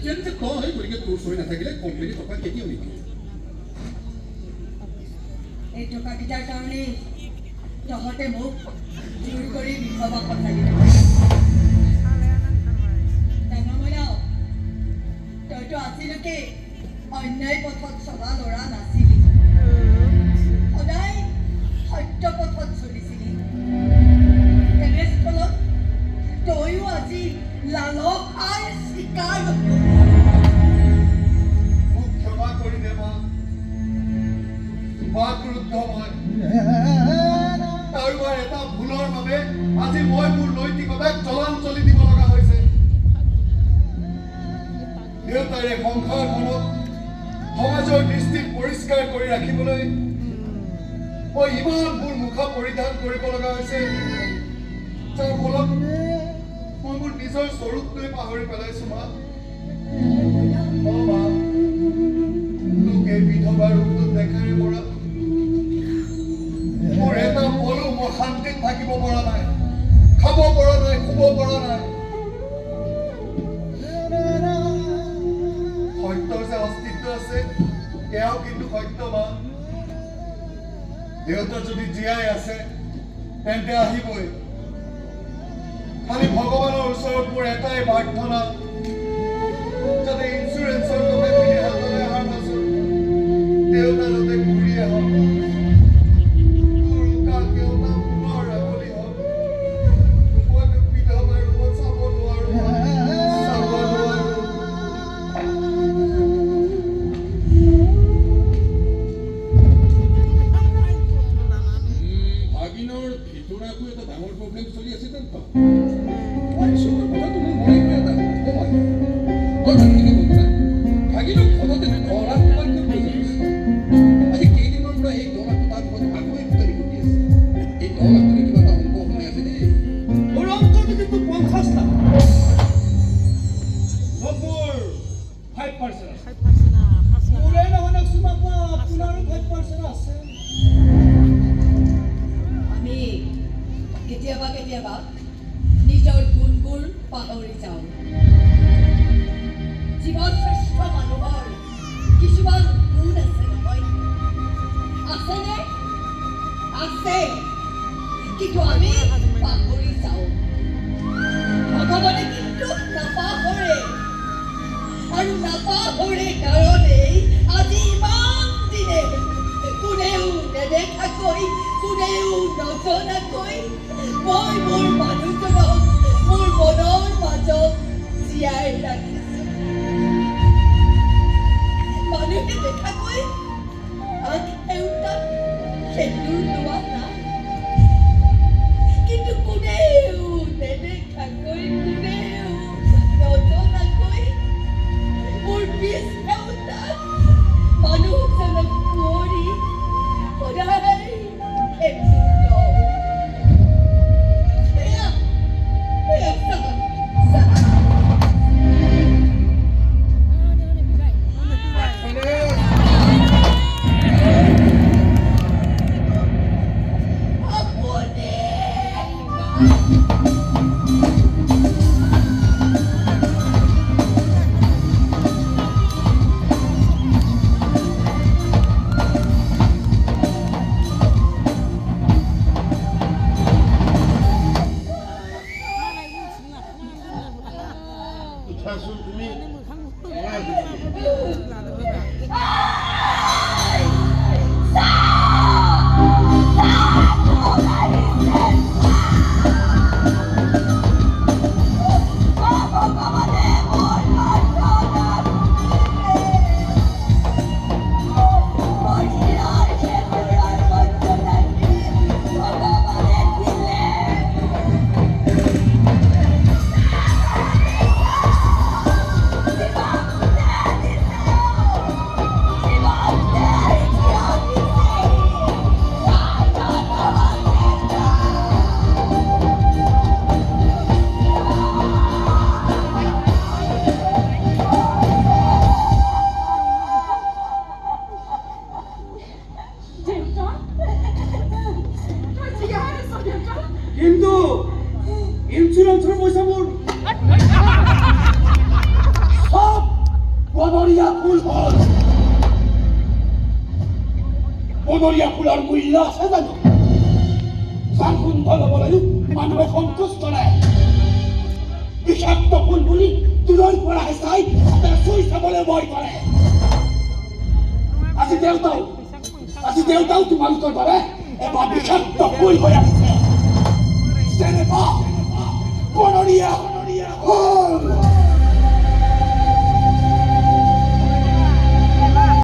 যে তই গতিকে তোৰ চৈ নাথাকিলে কোম্পানী টকা কেতিয়াও নিদিয়ে এই টকাকেইটাৰ কাৰণে তহঁতে মোক জোৰ কৰি বিধৱাখন লাগি ডাঙৰমইনাও তইতো আজিলৈকে অন্যায় পথত চলা ল'ৰা নাছিলি সদায় সত্য পথত চলিছিলি তেনেস্থলত তইও আজি লালসাৰ চিকাৰ মোক ক্ষমা কৰি দে মা ক্ৰুদ্ধ মই কাৰোবাৰ এটা ভুলৰ বাবে আজি মই মোৰ নৈতিকতাক জলাঞ্জলি দিব লগা হৈছে দেউতাৰে সংসাৰখনক সমাজৰ দৃষ্টি পৰিষ্কাৰ কৰি ৰাখিবলৈ মই ইমানবোৰ মুখা পৰিধান কৰিব লগা হৈছে যাৰ ফলত মই মোৰ নিজৰ স্বৰূপটোৱে পাহৰি পেলাইছো মা মা তোক এই বিধৱা ৰূপটো দেখাৰে পৰা মোৰ এটা পলো মই শান্তিত থাকিব পৰা নাই খাব পৰা নাই শুব পৰা নাই সত্যৰ যে অস্তিত্ব আছে এয়াও কিন্তু সত্য মা দেউতা যদি জীয়াই আছে তেন্তে আহিবই খালি ভগৱানৰ ওচৰত মোৰ এটাই প্ৰাৰ্থনা যাতে ইঞ্চুৰেঞ্চৰ টকাখিনি হাতলৈ অহাৰ পাছত দেউতা যাতে ঘূৰি আহক কেতিয়াবা নিজৰ গুণবোৰ পাহৰি যাওঁ জীৱন শ্ৰেষ্ঠ মানুহৰ কিছুমান গুণ আছে নহয় আছেনে আছে কিন্তু আমি পাহৰি যাওঁ ভগৱানে কিন্তু নাপাহৰে আৰু নাপাহৰে কাৰণেই আজি ইমান দিনে কোনেও নেদেখাকৈ কোনেও নজনাকৈ মই মোৰ মানুহজনক মোৰ মনৰ মাজত জীয়াই ৰাখিছোঁ মানুহে দেখাকৈ আগ এওঁতাক সেন্দুৰ লোৱা নাই কিন্তু কোনেও নেদেখাকৈ কোনেও নজনাকৈ মোৰ পিছ এওঁতাক মানুহজনক কুঁৱৰী সদায় সেন্দুৰ হ'ল বনৰীয়া ফুলৰ মূল্য আছে জানো যাৰ গোন্ধ ল'বলৈ মানুহে সন্তুষ্ট নাই বিষাক্ত ফুল বুলি দূৰৰ পৰাহে চাই তাতে চুই চাবলৈ ভয় কৰে আজি দেউতাও তোমালোকৰ বাবে এবাৰ বিষাক্ত ফুল হৈ আহিছে